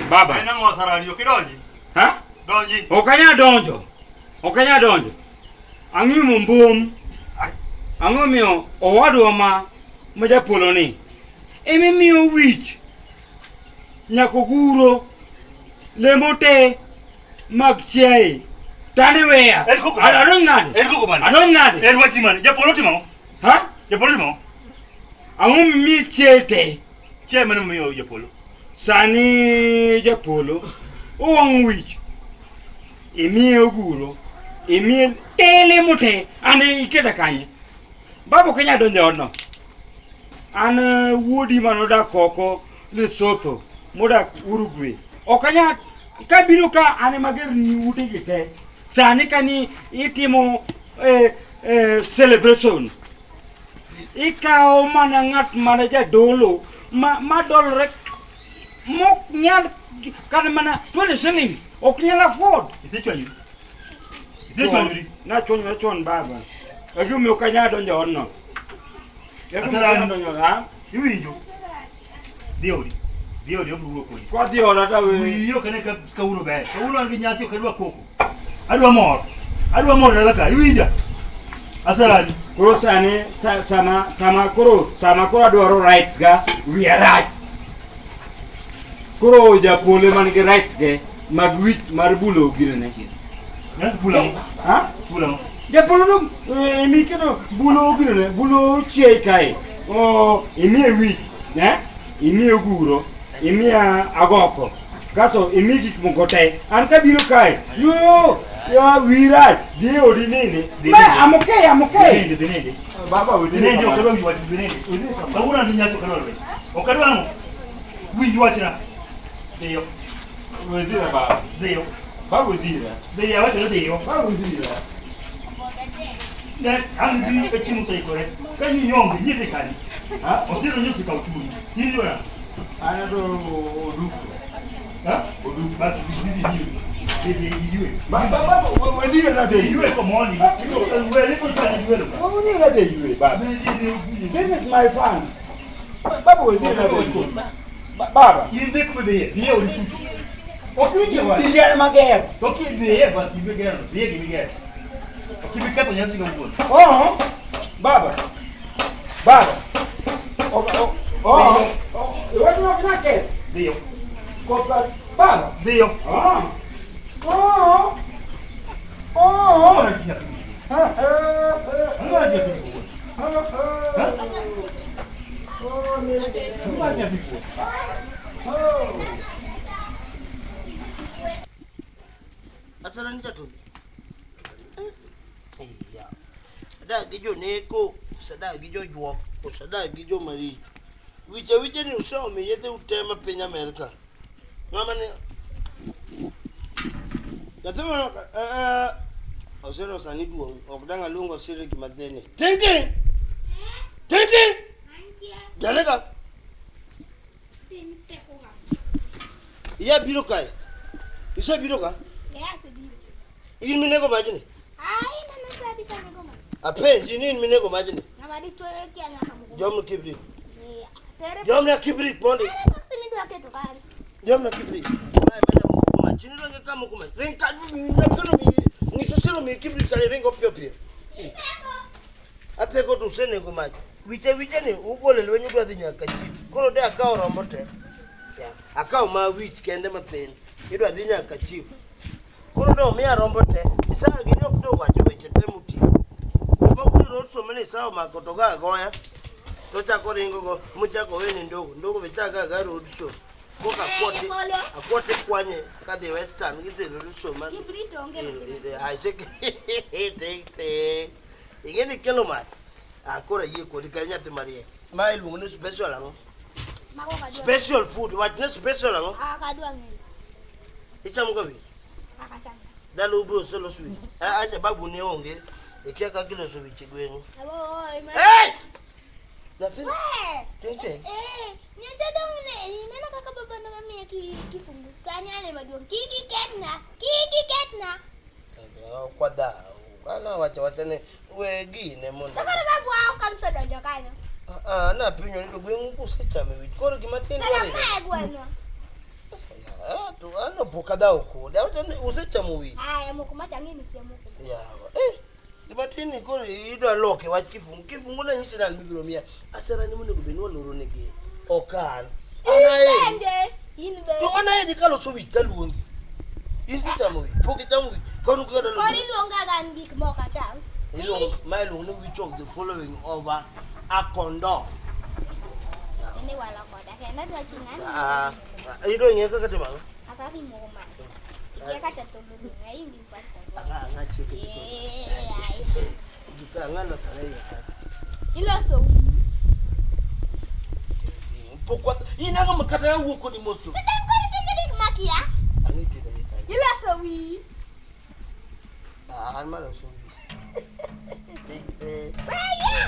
Baba. Ena ngosara Ariyo kidonji. Ha? Donji. Okanya donjo. Okanya donjo. Angi mumbum. Ango mio owadwa ma Japolo ni. Emi mio wich. Nyakoguro. Lemote. Magchai. Tani wea. Adonngade. Adonngade. Wachimani. Japolo timo. Ha? Japolo timo. Ango mi chete. Che mano mio Japolo. Sani Japolo. Uwang wich. Emi oguro. Emi tele mote. Ane iketa kanye. Babu kanya donjo no. Ana wudi manoda koko Lesotho. Moda Uruguay. Okanya kabiro ka ane mager ni wude gite. Sani kani itimo celebration. Ikao mana ngat mana ja dolo. Ma dolo rek. Mok nyal kan mana 20 shillings. Ok nyal afford. Ise chwanyu. Ise chwanyu. Na chon baba. Aju mi okanya donjo no. Asara donjo ha. Iwinjo. Diori obruo kodi. Kwa diora ta we. Wiyo kane ka uno be. Ka uno angi nyasi ka dwa koko. Adwa mor dala ka. Iwinja. Asara ni. Kuro sani sama kuro Dwaro right ga we are right. Kuro Japolo man ge right ge magwit mar bulo girene. Ya bulo. Ha? Bulo. Japolo emi keno bulo girene bulo chie kai. O emi wi, ne? Emi oguro, emi agoko. Kaso emi gik mokote. An ka biro kai. Yo, ya we right. Di ordinene. I'm okay. Denede. Baba we Denede okado wi wati denede. Ka uno angi nyasi okado be. Okado amo. Winjo wachina. Deyo. We dira baba. Deyo. Baba we dira. Deyo wachina deyo. Baba we dira. Ne angi ka chimu sai kore. Ka ni nyongo nyite kani. Ha? Osiro nyusi ka utuni. Yini ora. Ana do odu. Ha? Odu basi bidi. Iwe. Baba we dira na de Iwe ko moni. Iwe ni ko tani iwe. We dira de iwe baba. This is my fan. Baba we dira na de. Baba. Yinde ko de. Dia ori tutu. Okini wa. Dia mager. Toki de basi iwe gero. Dia ki gero. Okibika ko nyasi ka mbona. Oh. Baba. Oh. What do you want? Dio. Copa. Baba. Dio. Oh. Ora dia. Ora dia. Asala ni jatu. Iya. Ada gijo neko, sada gijo juok, sada gijo maricho. Wiche ni usome yedhe utema piny Amerika. Mama ni Yathema osero sani duong, ok danga luongo siri kimadhene. Ting! Janeka. Iya biro kae. Isa biro ka? In minego majini? Ai, nana sabi ka nego ma. Apenji ni in minego majini? Namadi choye kia nga hamugo. Jom na kibrit. Tere. Jom na kibrit mondi. Tere boksi mi dua keto kari. Jom na kibrit. Mai mana mukuma. Chini rangi ka mukuma. Ring kaju mi nakano mi. Ngisusilo mi kibrit kali ring opio pio. Apeko tu sene ko maji. Wiche ni ugole lwenyu dwa dhi nyaka chi. Koro de akao rombo te. Ya, akao ma wich kende mathin. Idwa dhi nyaka chi. Koro do miya rombo te. Isa gini ok do wacho weche te muti. Ko road so many sao makotoga goya. Tocha ko ringo go muchako weni ndogo vichaga ga road show. Koka akote kwanye ka the western gite road show man. Kibrito onge. I say take. Ingeni kelo mat. Akora ye ko dikanya te marie. Mai lungu ni special ango. Special food, what na special ango? Akadua ngene. Icham go wi. Akachanga. Dalu bro solo sweet. Acha babu ne onge. Ikiaka kilo so bichigwengu. Hey! Nafini? Tete. Nyocha dong ne, nena kaka baba na mami kifungu. Sani ane maduong kiki ketna. Kwa da. Kana wacha ne wegi ne mondo. Takara babu au kamsa donjo kanyo. Na pinyo ni to gweng usechame wich. Koro gima tin Kana mae gweno. to ano boka da ko. Da usechamo wich. Aya moko matangini pia moko. Yawa. Gima tin ni koro idwa loke wach kifungu na nyisi dal mibiro miya. Asera ni monego bed waloro negi. Okan. Inde. Inbe. To ana edi kalo so wich taluongi. Isichamo wich. Poki chamo wich. Kono ko da lo. Kori luonga gan gik moko cham. My long which of the following over a condom. Ini wala koda kena dua kingan. You don't hear the man. Akaki mo man. Dia kata tulu ngai di pasta. Nga chike. Dukanga na sana ya. Ilo so. Pokwa ina kama kata ya huko ni mosto. Kori tinggi makia. Angiti da yaka. Ilo so wi. Mala so. Saya.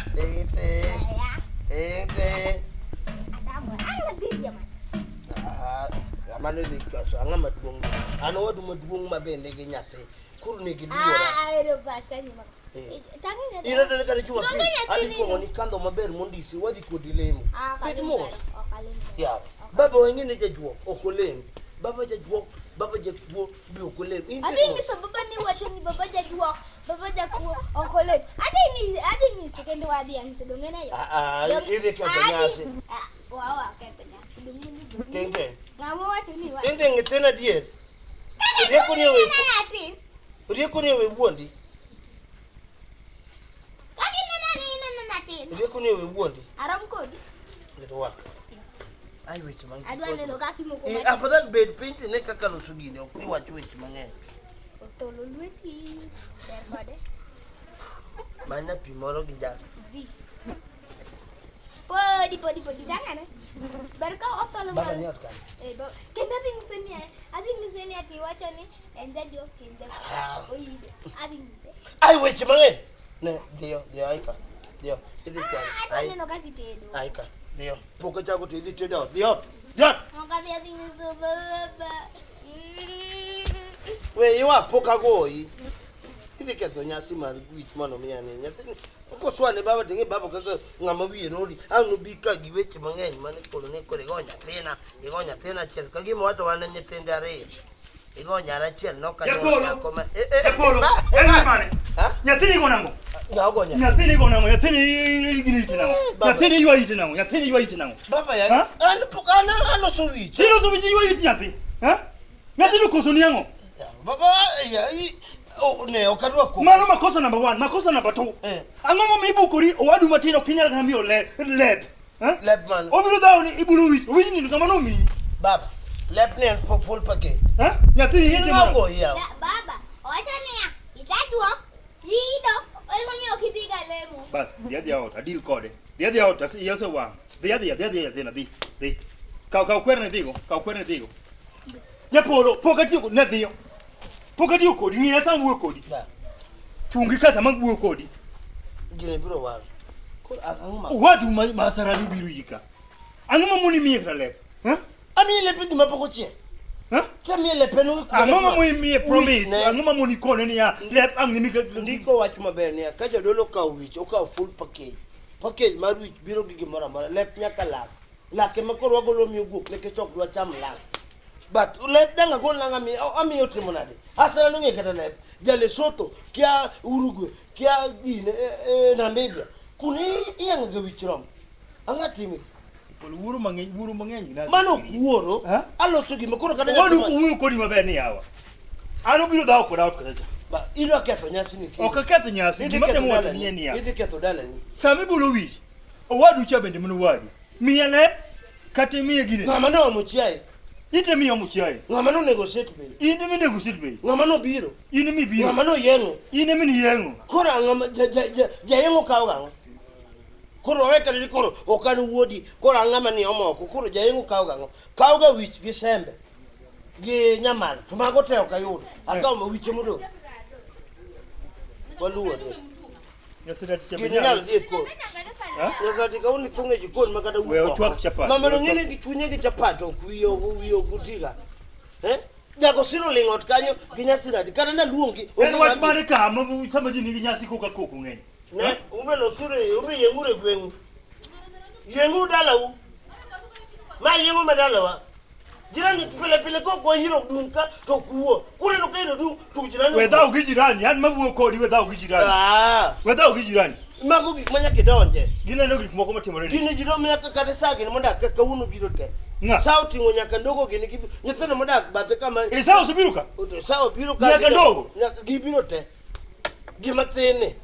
Adamu ala dirja mat. Amane de kaso angama duong. Ano wadu maduong mabende ge nyate. Kurne ge duora. Aero basani mak. Tangi Ina da kare juma. Adi ko ni kando maber mondisi wadi ko dilemu. Kalimbo. Ya. Baba wengine je juo okolem. Baba je juo bi okolem. Adi ni sababa ni wacha ni baba je juo. Baba je ku okolem. Adi ni sekendi wadi yang sedongena yo. Ile kwa nyasi. Wawa kenya. Sedongeni. Kenge. Ngamo wacha ni wa. Kenge ngetena dier. Rieko ni we buondi. Kaki nana natin. Rieko ni we buondi. Aram kodi. Ngetwa. Ai weche mangi. Adwa neno kaki moko. Afadhali bed paint ne kaka losugine ok ni wach weche mang'eny. To Lolwe TV. Der kode. Mana pi moro gi jak. Zi. Podi jangan. Baru kau otol Baba ni otkan. Kenda ading seni ati wacha ni enda jo kenda. Oi, ading se. Ai weche mang'eny. Ne dio aika. Dio. Idi chan. Ai neno kaki tedo. Aika. Dio. Poka chako to idi tedo. Dio. Mokati ading so baba. We iwa poka goi. Idi Ketho nyasi mar wich mano miya ne nyathini. Ko swane baba dinge baba kaka ngama wiye rodi. Anu bi ka gi weche mang'eny mane kolo ne kore go nyathina chiel ka gima wato wan nyithinde ariyo. Igo nyara chiel no ka Japolo. Japolo. Eni mane? Nyathini go nango. Nyathini go nango. Nyathini gini tinango. Nyathini ywa itinango. Nyathini ywa itinango. Baba ya. An pokana ano so wich. Tino so wich ywa itinyathi. Nyathini koso niango. Baba ya ne okadwa ko. Mano makosa number 1, makosa number 2. Angomo mibukuri owadu matino kinyala kana miyo leb. Leb man. Obiro daoni ibulu wich. Wich ni kama no mi. Baba, leb ne full package. Nyathini yiti mo. Ya. Baba, wacha ni itajua. Ido, wewe ukitiga lemo. Bas, dia out, adil kode. Dia out, asi yose wa. Dia na di. Kau kwerne digo. Japolo, pokati ko nedio. Pokati ko di ni san wo kodi. Tungi kasa mag wo kodi. Gine biro wa. Ko anguma. Wadu masara ni biru yika. Anguma muni mi krale. Ami le pidi mapoko chie. Kami le penu ko. Anguma muni mi promise. Anguma muni kono ni ya. Le angni mi ndiko wach maber ni ka jodolo ka wich o ka full package. Package mar wich biro gi gimora mara le nyaka lake makoro wagolo mi oguk leke chok dwa cham lak. But lep danga gol nanga mi ami otimo nade. Asala no ngekata lep. Jale Soto kia Uruguay kia ine Namibia. Kuni yang ge wichrom. Anga timi. Wuru mangeny na. Mano wuoro. Alo sugi makoro kada. Wadu wuoro kodi maber ni yawa. Ano biro dawo ko dawo kada. Ba ilo Ketho nyasi ni. O ka Ketho nyasi gimatemo wadu ni ya. Idi Ketho dala ni. Sami bulu wi. O wadu chabende mun wadu. Miya lep kate miya gine. Ngama no muchiai. Ite miya muchiai. Ngama no negotiate be. Inde mi negotiate be. Ngama no biro. Ine mi biro. Ngama no yengo. Ine mi ni yengo. Kora ngama jayengo kawa. Koro weka ni koro okanu wodi. Kora ngama ni omoko. Koro jayengo kawa. Kawa wich gi sembe. Gi nyamal. Tumago teo kayudo. Akaw ma wich mudo. Waluwa de. Yasira ticha benya. Ginyal di ko. Yasa tika uni funge jikoni makada uko. Wewe chwak chapati. Mama ngine gichunye gi chapato kuyo gutiga. Jago siro lingot kanyo ginyasira di kana na luongi. Eno wat mane kama sama jini ginyasi ko ka koko ngeny. Ne umelo sure umi yengure gwengu. Jengu dalau. Ma yengu madalawa. Jirani pele ko hiro dunka to kuo. Kule no kairo dun to jirani. Without gijirani, and mabu ko di without gijirani. Without gijirani. Mago gik manya kedonje. Gina no gik moko matimore. Gine jiro me kata sagi ni monda ka unu biro te. Sauti ngonya kandogo gine ki nyetheno monda bathe kama. Sao subiruka? Sao biruka. Nyaka ndogo. Nyaka gibiro te. Gimatene.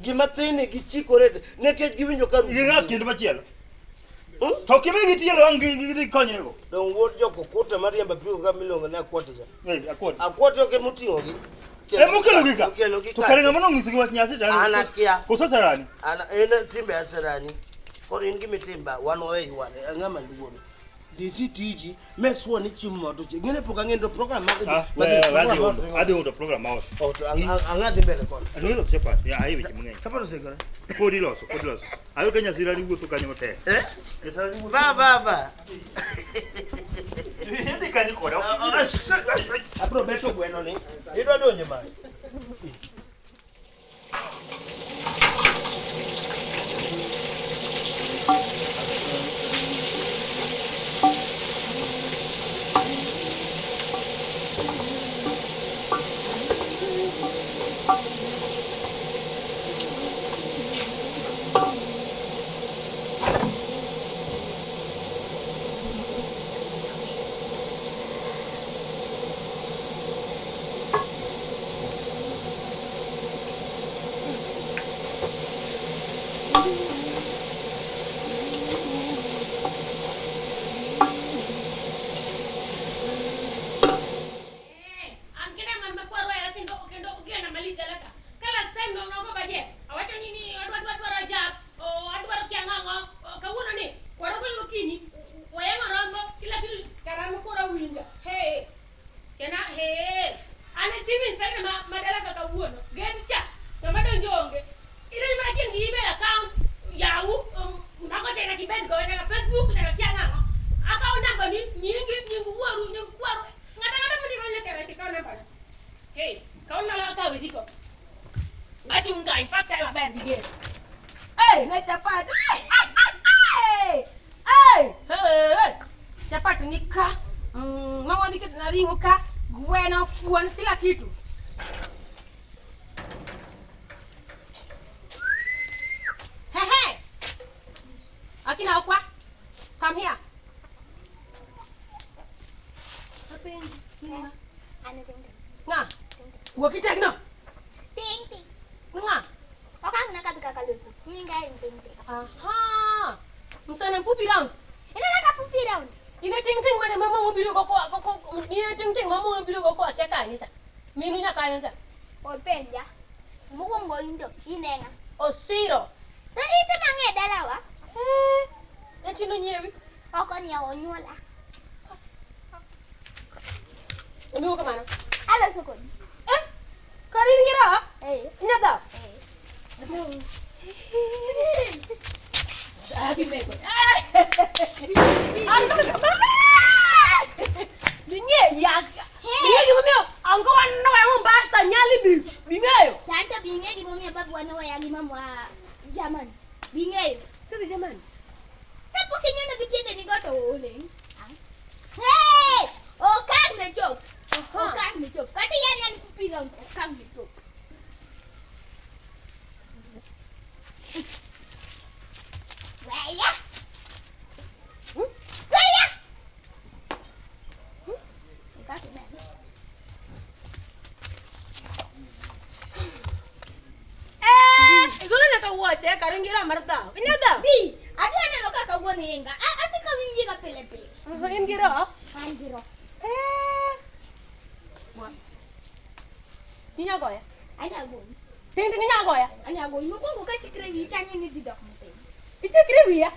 Gimatene gichikorete nekech giwinjo karu. Yinga kinde machielo. To kibe gitielo angi konyego. Don wuot joko kuta mariamba pigo ka milongo na akwoti ja. Akwoti. Akwoti oke mutingo gi. Mukelo gika. Mukelo gika. To karenga mono ngisi giwach nyasi tani. Ana kia. Kusasarani. Ana ena timbe asarani. Koro in gimitimba wan owe yuare angama luono. Tiji make sure ni chimu moto che. Ngene poka ngendo program mago. Ade ondo program maos. Angadi mbele kono. Anilo sepa. Ya aiwe chimunge. Kaparo segara. Kodi loso. Ayo kanya sirani wuotho kanyo mote. Esarani wuotho. Va. Yedi kanyo koda. Apro beto bueno ni. Idwa donje mai. Chapati nika, mama dikit naringo ka, gueno kuan kila kitu. Hey, akina okwa, come here. Apenji, nina. Ano ting. Nga, wakitek no. Ting. Nga. Okang nakatakaluso. Hinga rin ting. Aha, mstana mfupi round. Ina nakafupi round. Ina ting mana mama mobiro koko ina ting mama mobiro koko ateka nisa. Minu nya kaya nsa. Openja. Mugongo indo inenga. Osiro. To ite nange dalawa. Echino nyewi. Oko ni onyola. Emi uka mana? Ala sokoni. Karin gira? Nyada. Abi meko. Binye ya. Binye gimomio. Ango wanna wa Mombasa Nyali Beach. Bingeyo. Tante binge gimomio babu wana ya mama German. Bingeyo. Sisi jamani. Tapo kinyana kitende ni goto ole. Hey! Okang na joke. Okang na joke. Kati yan fupi lang okang na joke. Raya. Raya. Kati na. Zona na kawote karingira marta. Nyada. Bi, adi ana loka kagone yenga. Asika winji ka pele. Ingira. Angiro. Ninya goya. Ana go. Ting ninya goya. Ana go. Mo ko ka chikre wi kan ni di dok mo te. Iche kribi ya.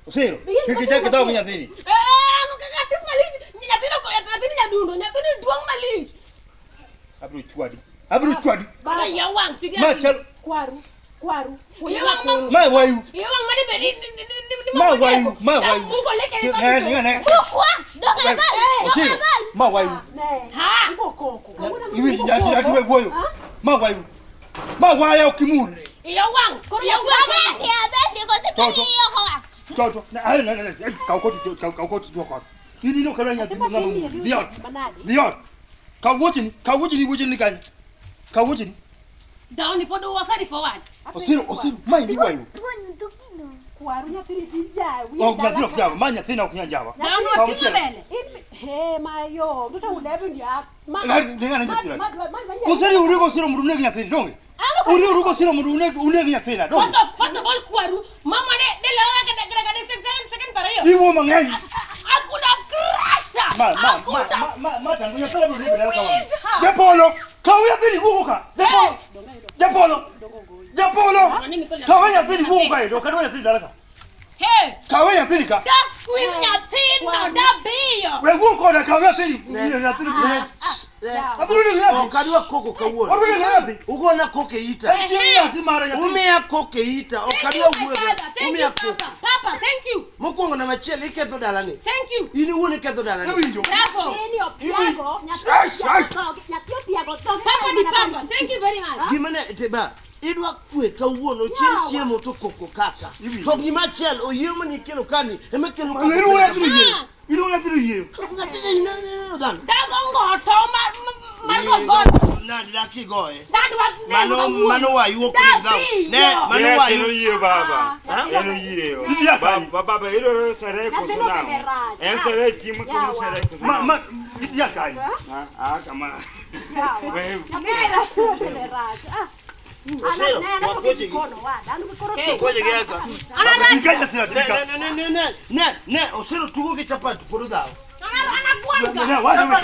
Osiro, che c'è che dopo nyathini? Non cagatis malich. Nyathini nyadundo, nyathini duong malich. Abru chwadi. Ba ya wang sidi. Ma chal kwaru. Ma wayu. Ya wang madi bedi. Ma wayu. Ne. Osiro, ma wayu. Ha? Iwi nyasi atuwe goyo. Ma wayu. Ma waya okimuru. Ya wang. Chocho. Ne. Kaukoti tuwa. Ini no kala nya Diot. Kawuchi ni kan. Kawuchi. Down ni podo wakari forward. Osiro, mai ni wayu. Kwaru nyathini tija. Oh, nyathino jawa, ma nyathina okunya jawa. Down no tinga bele. He mayo, duta ulevu ndia. Ngana nyasira. Osiri urigo siro mudune nyathini donge. Urigo siro mudune nyathina donge. First of all kwaru, mama de lawa kada second para yo. Iwo mang'eny. Akuna crusher. Ma tangunya pala budi bila kawan. Japolo, kau nyathini buka. Japolo. Kau nyathini buka ndo kadwa nyathini dalaka. Hey. Kau nyathini ka. Da squeeze nyathini da biyo. We buko na kau nyathini. Nyathini buka. Okadwa koko kawuono. Orule nyathini. Ugona koke ita. Ejia simara nyathini. Umia koke ita. Okadwa wuogo. Umia koke. Papa, thank you. Mokwongo na machiel iketho dalani. Thank you. Ini wuone ketho dalani. Ewinjo. Bravo. Papa ni papa. Thank you very much. Gimane teba. Idwa kwe kawuono chiemo to koko kaka. To gimachiel oyiemo ni kelo kani. Ema kelo koko. Iru la tiri yeo. Ngatini no dan. Dago ngoto ma Na laki goe. That was Mano wa you open down. Ne mano wa you yeo baba. Eno yeo. Baba ilo sere ko sona. En sere kim ko sere ko. Ma ya kai. Kama. Osiro, wakoje giaka. Nikaja sira tika. Ne, osiro tugo ke chapati podo dao. ana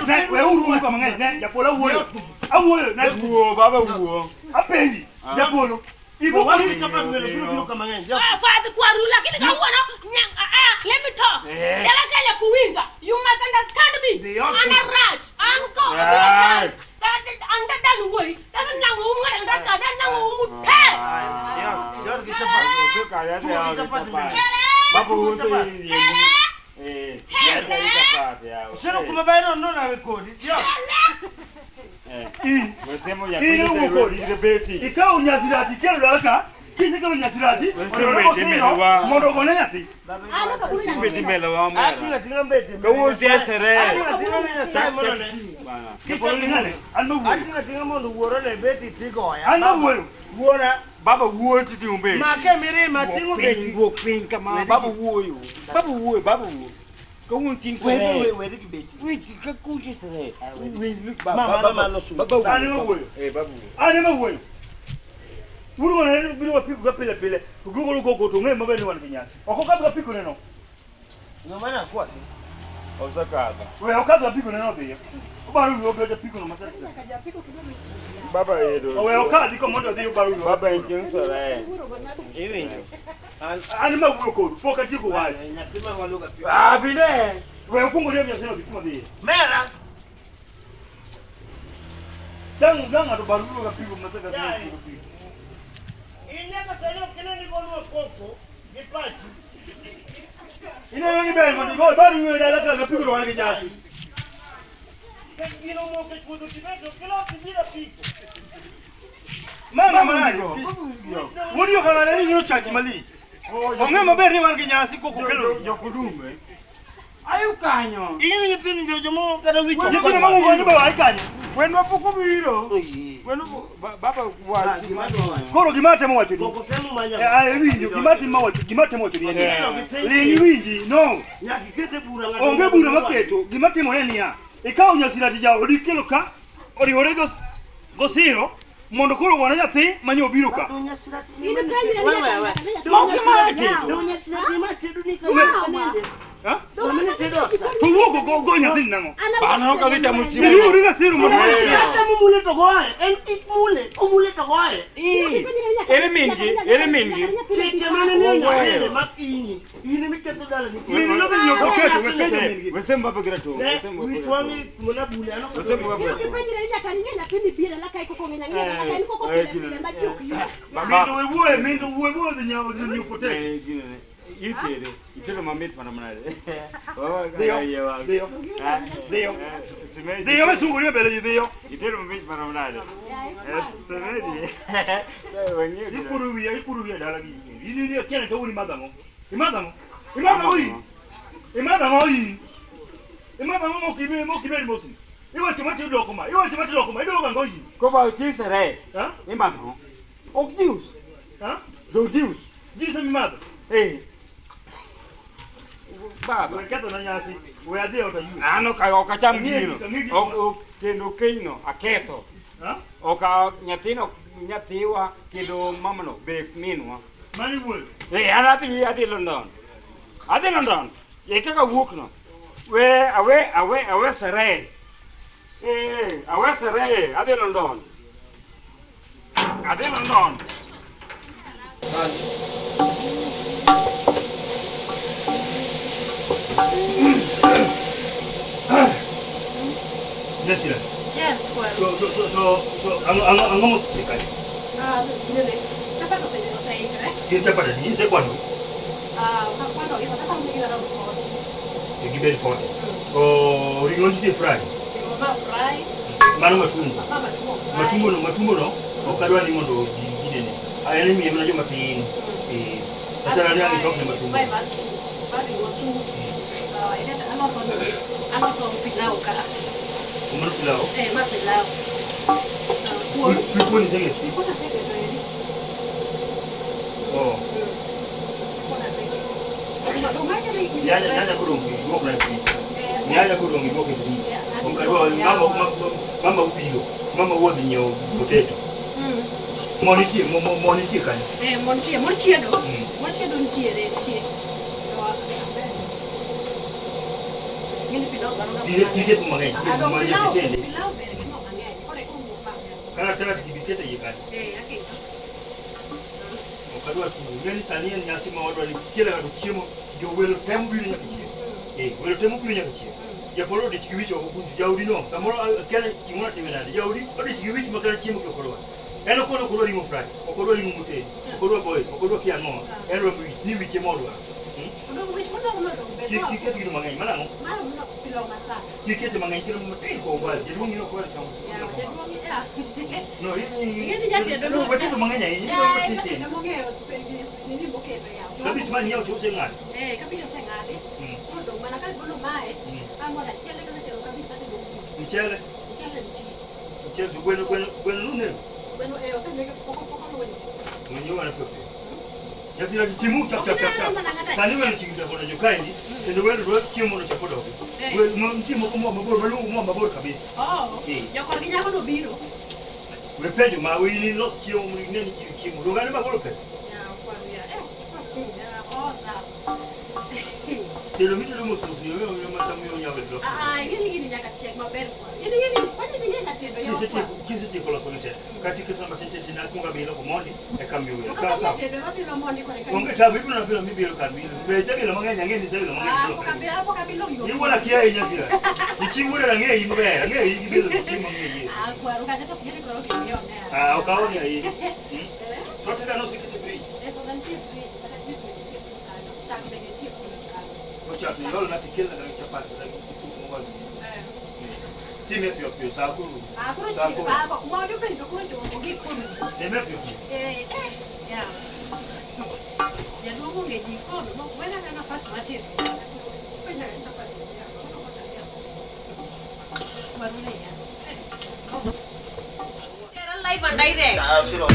Ne, we uru kwa mang'eny ne, Japolo wuoyo. Awuoyo ne Wuo baba wuo. apenji. Japolo. Ibo Wali wali chapati biro kama ng'eny. father kwaru lakini kawono let me talk. Dala kaya kuwinja. You must understand me. Ana raj. Anko. Anda dan way. Doesn't nang umga dan ka dan nang umute. Jor ke chapati. Baba wuo Osiro kuma baino no na wekodi. Wesemo ya kibeti. Ikao nyasirati kero dalaka. Kise kero nyasirati. Mondo gone nyati. Beti melo wa mo. Tinga mbete. Ko sia sere. Tinga sai mono ne. Japolo ngane. Anu wuoyo. Tinga mondo wuoro ne beti tigoya. Anu wuoyo. Wuora. Baba wuo ti umbe. Make mirima tingo beti. Wo pin kama baba wuo yo. Baba wuo. Ko un king sere. We ki beti. We ka kuji sere. We look Mama no su. Baba wuo. Baba. Ani ma wuoyo. Uru ngane biro piku ga pele. Gugolo gogo to ngema bene wan kinyasi. Okokabga piku neno. Ngomana kwati. Osakaba. We okabga piku neno biyo. Ubaru yo ga piku no masasa. Baba edo. We okadi ko mondo di ubaru yo. Baba king sere. Ewenjo. Ani ma wuoyo ko poka tiko wai. Nyatima waluga pi. Bine. We okungo ndio byasino bituma biyo. Mera. Zanga to baru ga piku masasa. Inyaka solo kino ni golwa koko. Gipati. Ina ngi bel mo go baru yo dalaka ga piku wan kinyasi. Kino mo ke chudo tibeto kilo tibira piko. Mama mani. Wodi yo kana ni yo chaji mali. Ongema beri wan kinyasi ko ko kelo. Jokudume. Ayu kanyo. Ini nyifini jojo mo kada wicho. Yikina mangu go nyoba wai kanyo. Wendo puku biro. Wendo baba wa. Koro gimate mo wacho. Koko temu manya. Winjo gimate mo wacho ni. Lingi winji no. Nyaki kete bura ngado. Onge bura maketo gimatimo ne niya. Ikaw nyasira di jawo di kelo ka. Ori ore go siro. Mondo koro wana nyathi manyo biro ka. Ha? Go nyathi nango. Bana ka vita muchimu. Ni uri ga siro mo. Mule to goe. En mule to goe. Ere mingi. Chike mane ni nyale mak ini. Ini mikete dala ni. Ni no binyo ko keto mingi. Wesemba pe grato. Witwangi muna bule ano. Wesemba pe. Mindo wewe de nyawo de nyu pote. Itero mamit para manare. Dio sunguri bele dio. Itero mamit para manare. Semedi. Ipuru dala gi. Ni kene to uri madamo. Imadamo mo kibe mosi. Iwa chimati dokoma. Ido ga ngoyi. Ko ba tisere. Ha? Imano. Ok Deus. Ha? Do Deus. Diz a mimada. Baba. Ketho na nyasi. We ade ota yu. Ano ka okacham gino. Ok kendo keino aketho. Ha? Oka nyathiwa kendo mamano be minwa. Mani wul. Adi London. Ye kaka wuok no. We awe sere. Awe sere. Adi London. Yes, well. So, ang ngomos kay. Really. Dapat ko sa inyo, eh? Kita pada ni se kwano. Quando io stavo facendo oggi. E gibel forte. O ringon di fry. Ma fry. Mano matumbo no. O kadwa ni mondo gidene. Ayani mi mna joma tin. Asara ni angi tokne matumbo. Vai basu. Bari wasu. Ina ano so pilau kala. Umar pilau. Ma pilau. Kuo ni senge. Iko na sege to yeni. Oh. Nyanya kurungi ngok na fi. Nyanya kurungi ngok fi. Onkarwa mama upio. Mama wodi nyo potato. Moniti kan. Moniti do. Moniti do ntiere. Ini pilau baru enggak. Tidak mengenai. Pilau bere no mangai. Ore ko mo pa. Kana tena kibiketa yikan. Okay. Okadwa tu ngeni sania nyasi mawadwa ni kila kadu chiemo jo welo temu bili nyaki. Welo temu bili nyaki. Japolo de chikiwicho okukunju jaudi no. Samoro kele kimona timenani. Jaudi odi chikiwicho makana chiemo kyokolwa. Eno kono kolwa limo fry. Okolwa limo mute. Okolwa boy. Okolwa kiano. Eno ni wiche modwa. Kikete kitu mangai mana no? Mana pilau masak. Kikete mangai kilo mute ko ba. Jadi wongi no ko chamo. No, ini jadi no wetu mangai ini no mute. Kabisa mani yao chose ngani. Kabisa sengade. Kudo mana kali bulu mae. Amo na chele kana chelo kabisa te do. Michele tu bueno lunes. Bueno, o sea, me poco no bueno. Mwenye wana pepe. Yasi la timu tap. Sani wale chingida bona jokaini. Ndio wale ro timu no chapodo. We mtimu ko mo mabor kabisa. Okay. Yo kwa ginya ko no biro. We pejo ma we ni los timu ni timu. Ro gani mabor pesa. Ya kwa ya. Sawa. Telo mito lo musu yo masamu yo nyawe do. Gini nyaka check maber kwa. Gini kwani ni nyaka check yo. Kisi ti kola solite. Kati kitu na tete na kunga bila ko mondi e kambio yo. Sasa. Konge tabu kuna bila mibiro kabila. Beje bila manganya ngeni sasa bila manganya. Hapo kabilo yo. Ni wala kia enya sira. Ichimure na ngei mbere, ngei bila timu ngei. Kwa rukaje to kile ko yo. Ukaoni hii. Sote kana usikite free. Eso dan free. Chapni lolo na tikela na chapati na kisumu mwazi. Time pio sakuru. Sakuru chi baba mmoja pendo kunjo ngikuni. Time pio. Ya. Ya ndugu ngeji kono, no wena na nafasi mati. Penda chapati. Marune ya. Era live and direct. Ah, sure.